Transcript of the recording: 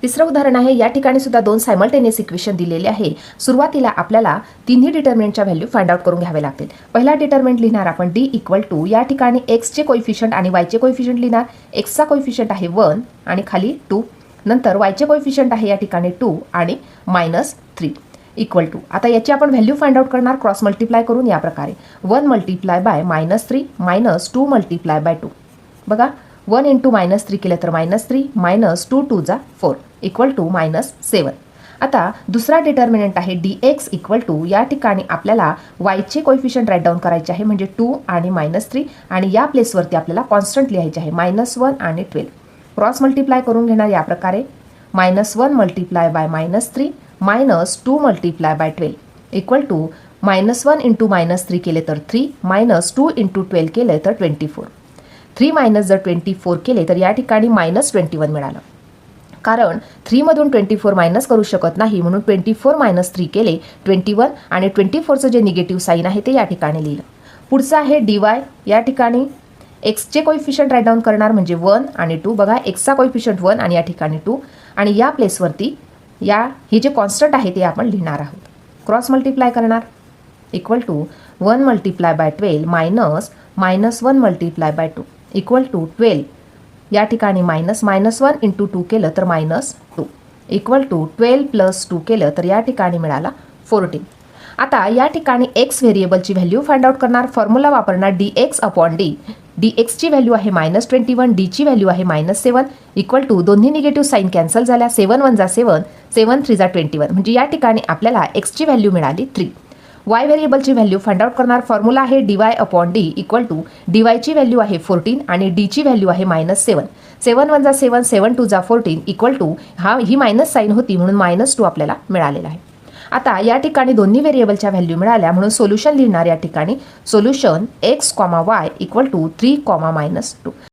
तिसरं उदाहरण आहे, या ठिकाणी सुद्धा दोन सायमल्टेनियस इक्वेशन दिलेले आहे. सुरुवातीला आपल्याला तिन्ही डिटर्मिनंटच्या व्हॅल्यू फाइंड आउट करून घ्यावे लागतील. पहिला डिटर्मिनंट लिहिणार आपण d इक्वल टू, या ठिकाणी x चे कोइफिशियंट आणि y चे कोइफिशियंट लिहिणार. x चा कोइफिशियंट आहे 1 आणि खाली 2. नंतर y चे कोइफिशियंट आहे या ठिकाणी 2 आणि -3 इक्वल टू. आता याची आपण व्हॅल्यू फाइंड आउट करणार क्रॉस मल्टिप्लाय करून या प्रकारे. 1 मल्टिप्लाय बाय -3 -2 मल्टिप्लाय बाय 2. बघा 1 इंटू -3 केलं तर -3 -2 2 जा 4 इक्वल टू -7. आता दुसरा डिटर्मिनंट आहे dx इक्वल टू, या ठिकाणी आपल्याला y चे कोइफिशियंट राईट डाऊन करायचे आहे म्हणजे 2 आणि -3 आणि या प्लेसवरती आपल्याला कॉन्स्टंट लिहायचे आहे -1 आणि 12. क्रॉस मल्टिप्लाय करून घेणार या प्रकारे. -1 multiply by -3 -2 multiply by 12 equal to -1 into -3 केले तर 3 -2 इंटू 12 केले तर 24. 3 मायनस जर 24 केले तर या ठिकाणी -21 मिळालं. कारण 3 मधून 24 मायनस करू शकत नाही म्हणून 24 - 3 केले 21 आणि 24चं जे निगेटिव्ह साईन आहे ते या ठिकाणी लिहिलं. पुढचं आहे dy. या ठिकाणी x चे कोइफिशियंट राईट डाऊन करणार म्हणजे 1 आणि 2. बघा x चा कोइफिशियंट 1 आणि या ठिकाणी 2 आणि या प्लेसवरती हे जे कॉन्स्टंट आहे ते आपण लिहिणार आहोत. क्रॉस मल्टिप्लाय करणार equal to 1 multiply by 12 minus -1 multiply by 2 equal to 12. या ठिकाणी -1 इंटू 2 केलं तर -2 इक्वल टू 12 प्लस 2 केलं तर या ठिकाणी मिळाला 14. आता या ठिकाणी x व्हेरिएबलची व्हॅल्यू फाइंड आउट करणार. फॉर्म्युला वापरणार dx अपॉन d. dx ची व्हॅल्यू आहे -21, d ची व्हॅल्यू आहे -7 इक्वल टू, दोन्ही निगेटिव्ह साईन कॅन्सल झाल्या. 7 1 जा 7, 7 3 जा 21 म्हणजे या ठिकाणी आपल्याला x ची व्हॅल्यू मिळाली 3. y व्हेरिएबलची व्हॅल्यू फाइंड आउट करणार. फॉर्म्युला आहे dy upon d equal to, dy ची व्हॅल्यू आहे 14 आणि d ची व्हॅल्यू आहे -7. 7 1 जा 7, 7 2 जा 14 इक्वल टू, ही मायनस साईन होती म्हणून -2 आपल्याला मिळालेला आहे. आता या ठिकाणी दोन्ही व्हेरिएबलच्या व्हॅल्यू मिळाल्या म्हणून सोल्युशन लिहिणार. या ठिकाणी solution x, y equal to 3, -2.